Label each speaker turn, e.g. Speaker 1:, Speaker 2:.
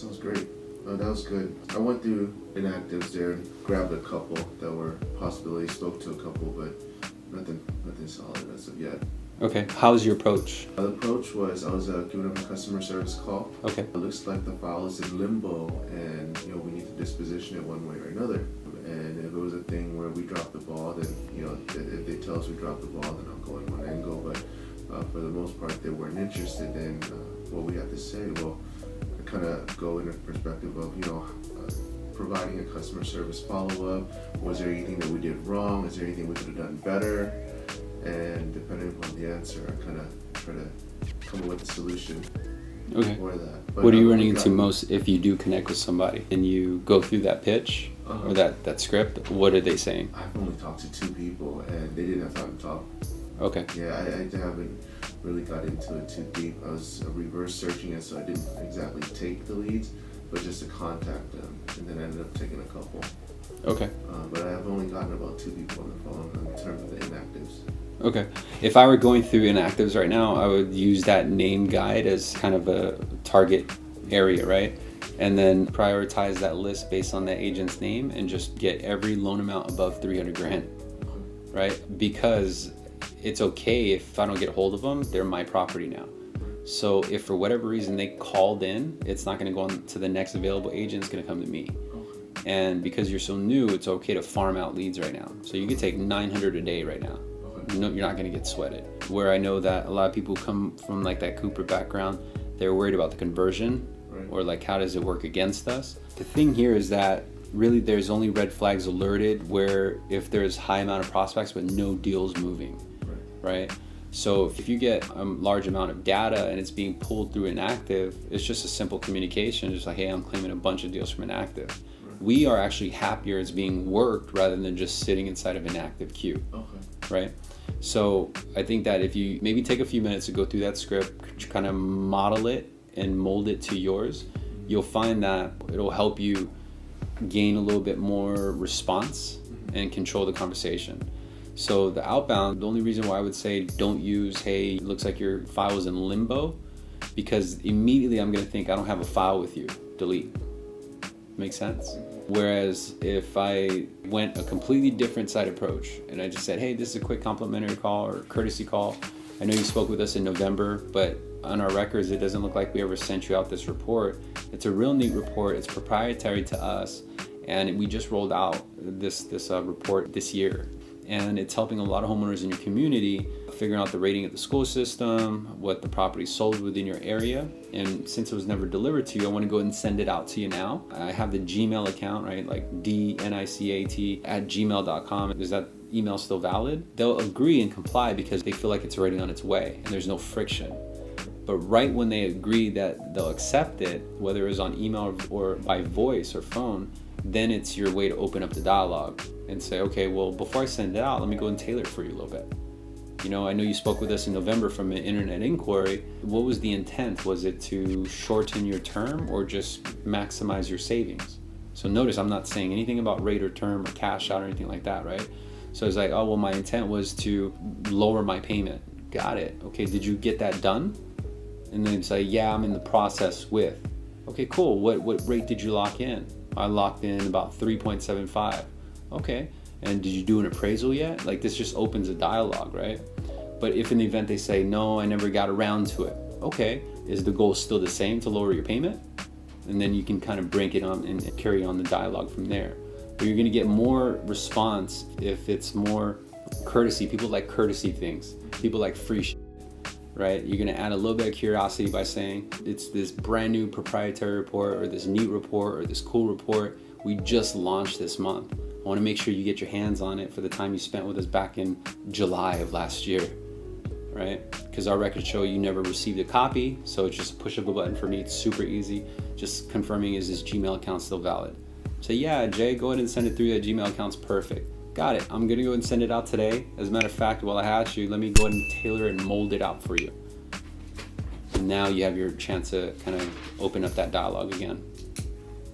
Speaker 1: sounds great. That was good. I went through Inactives there and grabbed a couple that were possibilities, spoke to a couple, but nothing solid as of yet.
Speaker 2: Okay, how's your approach?
Speaker 1: The approach was I was giving them a customer service call.
Speaker 2: Okay.
Speaker 1: It looks like the file is in limbo and we need to disposition it one way or another. And if it was a thing where we dropped the ball, then if they tell us we dropped the ball, then I'll go in one angle. But for the most part, they weren't interested in what we had to say. Well, I kind of go in a perspective of providing a customer service follow-up. Was there anything that we did wrong? Is there anything we could have done better? And depending upon the answer, I kind of try to come up with a solution for that. But
Speaker 2: what are you running into most if you do connect with somebody and you go through that pitch or that script? What are they saying?
Speaker 1: I've only talked to 2 people and they didn't have time to talk.
Speaker 2: Okay.
Speaker 1: Yeah, I haven't really got into it too deep. I was reverse searching it, so I didn't exactly take the leads, but just to contact them, and then I ended up taking a couple.
Speaker 2: Okay.
Speaker 1: But I've only gotten about 2 people on the phone in terms of the inactives.
Speaker 2: Okay. If I were going through Inactives right now, I would use that name guide as kind of a target area, right? And then prioritize that list based on that agent's name and just get every loan amount above 300 grand, right? Because it's okay if I don't get a hold of them, they're my property now. So if for whatever reason they called in, it's not gonna go on to the next available agent, it's gonna come to me. And because you're so new, it's okay to farm out leads right now. So you could take 900 a day right now. No, you're not gonna get sweated. Where I know that a lot of people come from like that Cooper background, they're worried about the conversion or like how does it work against us. The thing here is that really there's only red flags alerted where if there's high amount of prospects but no deals moving, right? So if you get a large amount of data and it's being pulled through Inactive, it's just a simple communication, just like, hey, I'm claiming a bunch of deals from Inactive. We are actually happier it's being worked rather than just sitting inside of Inactive queue, right? So I think that if you maybe take a few minutes to go through that script, kind of model it and mold it to yours, you'll find that it'll help you gain a little bit more response and control the conversation. So the outbound, the only reason why I would say don't use, hey, it looks like your file is in limbo, because immediately I'm gonna think I don't have a file with you, delete. Make sense? Whereas if I went a completely different side approach and I just said, hey, this is a quick complimentary call or courtesy call. I know you spoke with us in November, but on our records, it doesn't look like we ever sent you out this report. It's a real neat report. It's proprietary to us. And we just rolled out this report this year. And it's helping a lot of homeowners in your community figuring out the rating of the school system, what the property sold within your area. And since it was never delivered to you, I want to go ahead and send it out to you now. I have the Gmail account, right? Like dnicat@gmail.com. Is that email still valid? They'll agree and comply because they feel like it's already on its way and there's no friction. But right when they agree that they'll accept it, whether it's on email or by voice or phone, then it's your way to open up the dialogue and say, okay, well, before I send it out, let me go and tailor it for you a little bit. I know you spoke with us in November from an internet inquiry. What was the intent? Was it to shorten your term or just maximize your savings? So notice I'm not saying anything about rate or term or cash out or anything like that, right? So it's like, oh, well, my intent was to lower my payment. Got it. Okay, did you get that done? And then say, yeah, I'm in the process with. Okay, cool. What rate did you lock in? I locked in about 3.75. Okay. And did you do an appraisal yet? Like, this just opens a dialogue, right? But if in the event they say, no, I never got around to it. Okay. Is the goal still the same, to lower your payment? And then you can kind of break it on and carry on the dialogue from there. But you're going to get more response if it's more courtesy. People like courtesy things. People like free shit. Right? You're going to add a little bit of curiosity by saying it's this brand new proprietary report or this neat report or this cool report we just launched this month. I want to make sure you get your hands on it for the time you spent with us back in July of last year, right? Because our records show you never received a copy, so it's just a push of a button for me. It's super easy. Just confirming, is this Gmail account still valid? So yeah, Jay, go ahead and send it through. That Gmail account's perfect. Got it. I'm gonna go and send it out today. As a matter of fact, while I had you, let me go ahead and tailor and mold it out for you. And now you have your chance to kind of open up that dialogue again.